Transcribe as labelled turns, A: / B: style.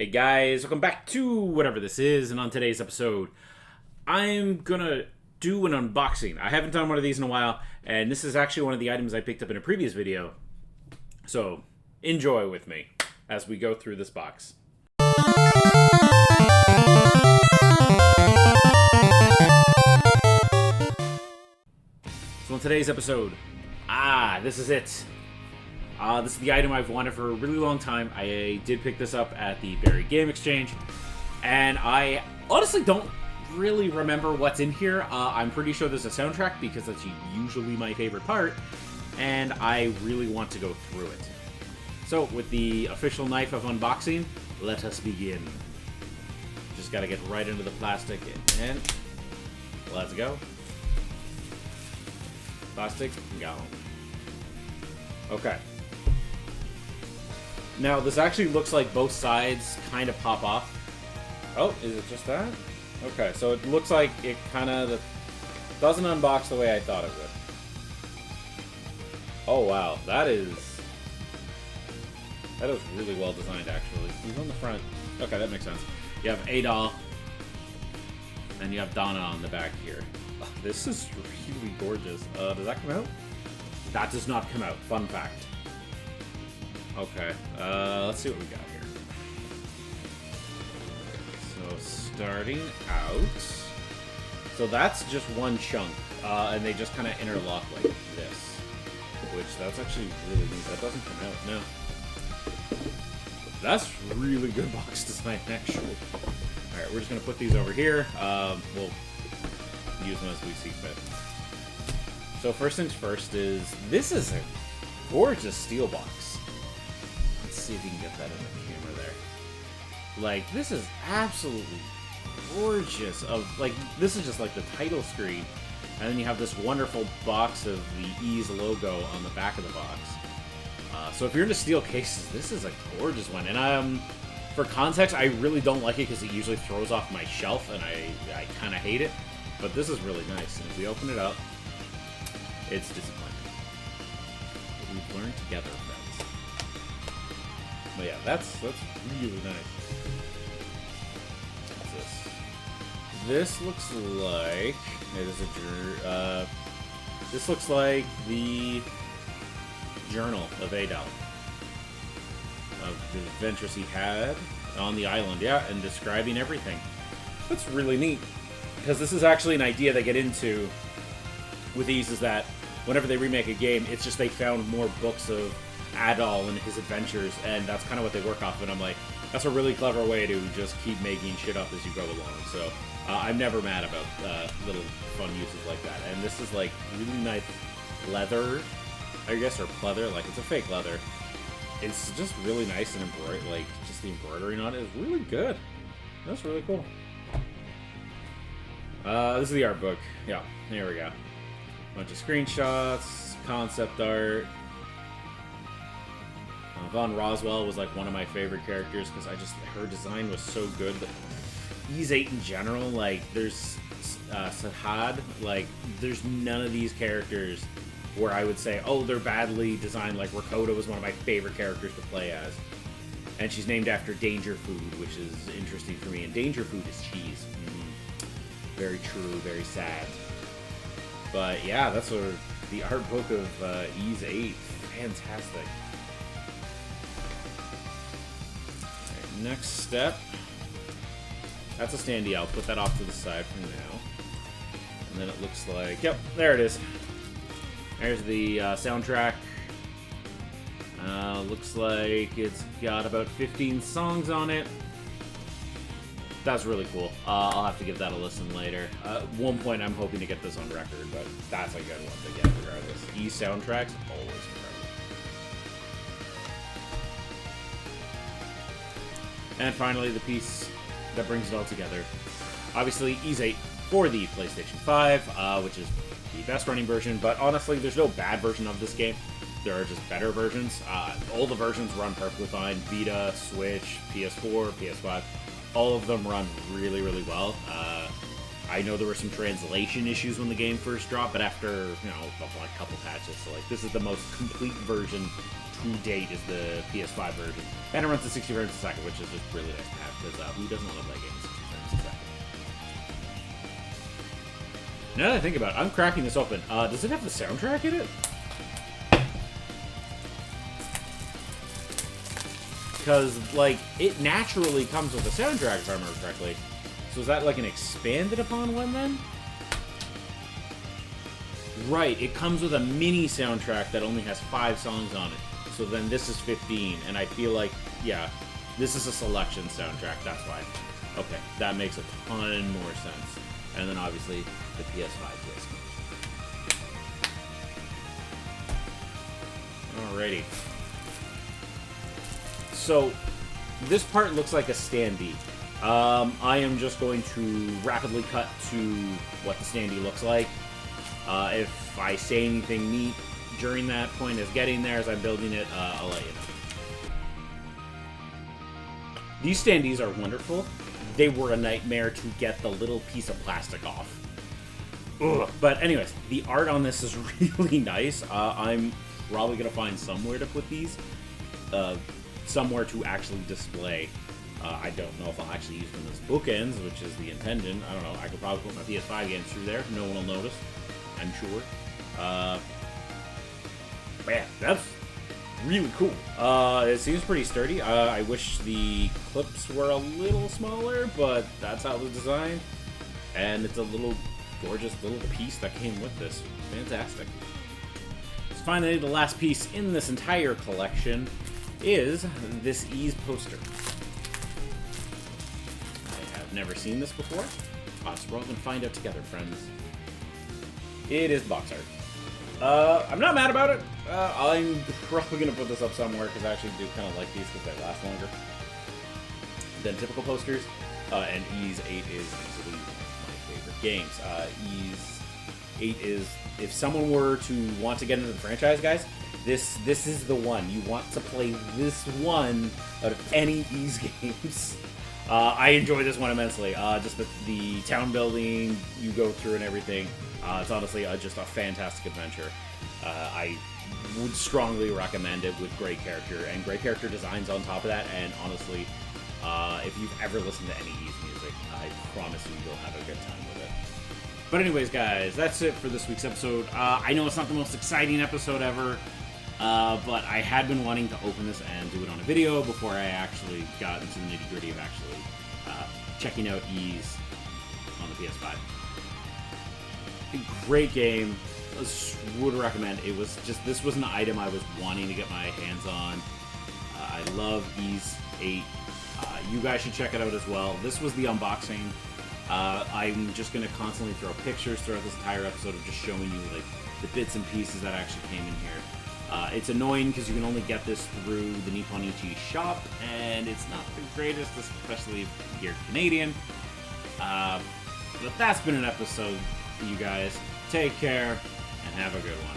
A: Hey guys, welcome back to whatever this is, and on today's episode, I'm gonna do an unboxing. I haven't done one of these in a while, and this is actually one of the items I picked up in a previous video. So, enjoy with me as we go through this box. So in today's episode, this is it. This is the item I've wanted for a really long time. I did pick this up at the VIII Game Exchange, and I honestly don't really remember what's in here. I'm pretty sure there's a soundtrack because that's usually my favorite part, and I really want to go through it. So, with the official knife of unboxing, let us begin. Just gotta get right into the plastic, and let's go. Plastic, go. Okay. Now, this actually looks like both sides kind of pop off. Oh, is it just that? Okay, so it looks like it kind of doesn't unbox the way I thought it would. Oh, wow. That is really well designed, actually. Who's on the front? Okay, that makes sense. You have Adol, and you have Donna on the back here. Oh, this is really gorgeous. Does that come out? That does not come out. Fun fact. Okay, let's see what we got here. So, starting out... So that's just one chunk, and they just kind of interlock like this. Which, that's actually really neat. That doesn't come out, no. That's really good box design, actually. Alright, we're just going to put these over here. We'll use them as we see fit. So first things first is, this is a gorgeous steel box. Let's see if you can get that in the camera there. Like, this is absolutely gorgeous. This is just like the title screen, and then you have this wonderful box of the Ease logo on the back of the box. So if you're into steel cases, this is a gorgeous one. And for context, I really don't like it because it usually throws off my shelf, and I kind of hate it. But this is really nice. And if we open it up, it's disappointing. But we've learned together, friends. But yeah, that's really nice. What's this? This looks like this looks like the journal of Adol, of the adventures he had on the island. Yeah, and describing everything. That's really neat because this is actually an idea they get into with these, is that whenever they remake a game, it's just they found more books of Adol and his adventures, and that's kind of what they work off of. And I'm like, that's a really clever way to just keep making shit up as you go along. So I'm never mad about little fun uses like that. And this is like really nice leather, I guess, or pleather. Like, it's a fake leather. It's just really nice, and just the embroidering on it is really good. That's really cool. This is the art book. Yeah, here we go. Bunch of screenshots, concept art. Von Roswell was like one of my favorite characters because her design was so good. But VIII in general, like, there's Sahad, like, there's none of these characters where I would say, oh, they're badly designed. Like, Rakota was one of my favorite characters to play as. And she's named after Danger Food, which is interesting for me. And Danger Food is cheese. Very true, very sad. But yeah, that's the art book of VIII. Fantastic. Right, next step. That's a standee. I'll put that off to the side for now. And then it looks like... Yep, there it is. There's the soundtrack. Looks like it's got about 15 songs on it. That's really cool. I'll have to give that a listen later. At one point, I'm hoping to get this on record, but that's a good one to get regardless. Soundtracks, always incredible. And finally, the piece that brings it all together. Obviously, VIII for the PlayStation 5, which is the best running version, but honestly, there's no bad version of this game. There are just better versions. All the versions run perfectly fine. Vita, Switch, PS4, PS5. All of them run really, really well. I know there were some translation issues when the game first dropped, but after, you know, a couple patches, so like this is the most complete version to date is the PS5 version. And it runs at 60 frames a second, which is just really nice to have, because who doesn't want to play games at 60 frames a second? Now that I think about it, I'm cracking this open. Does it have the soundtrack in it? Because, like, it naturally comes with a soundtrack, if I remember correctly. So is that, like, an expanded upon one, then? Right, it comes with a mini soundtrack that only has 5 songs on it. So then this is 15, and I feel like, yeah, this is a selection soundtrack, that's why. Okay, that makes a ton more sense. And then, obviously, the PS5 disc. Alrighty. So, this part looks like a standee. I am just going to rapidly cut to what the standee looks like. If I say anything neat during that point as getting there, as I'm building it, I'll let you know. These standees are wonderful. They were a nightmare to get the little piece of plastic off. Ugh. But anyways, the art on this is really nice. I'm probably going to find somewhere to put these. Somewhere to actually display. I don't know if I'll actually use them as bookends, which is the intention. I don't know. I could probably put my PS5 games through there. No one will notice, I'm sure. But yeah, that's really cool. It seems pretty sturdy. I wish the clips were a little smaller, but that's how it was designed. And it's a little gorgeous little piece that came with this. Fantastic. So finally, the last piece in this entire collection is this Ys poster. I have never seen this before. So we're all gonna find out together, friends. It is box art. I'm not mad about it. I'm probably gonna put this up somewhere because I actually do kind of like these because they last longer than typical posters. And Ys 8 is easily my favorite games. Ys 8 is, if someone were to want to get into the franchise, guys, this is the one. You want to play this one out of any Ys games. I enjoy this one immensely. Just the town building you go through and everything. It's honestly just a fantastic adventure. I would strongly recommend it with great character and great character designs on top of that. And honestly, if you've ever listened to any Ys music, I promise you'll have a good time with it. But anyways, guys, that's it for this week's episode. I know it's not the most exciting episode ever. But I had been wanting to open this and do it on a video before I actually got into the nitty-gritty of actually checking out Ys on the PS5. A great game. Would recommend. It was just, this was an item I was wanting to get my hands on. I love Ys 8. You guys should check it out as well. This was the unboxing. I'm just going to constantly throw pictures throughout this entire episode of just showing you like the bits and pieces that actually came in here. It's annoying because you can only get this through the Nippon Ichi shop, and it's not the greatest, especially if you're Canadian. But that's been an episode, you guys. Take care, and have a good one.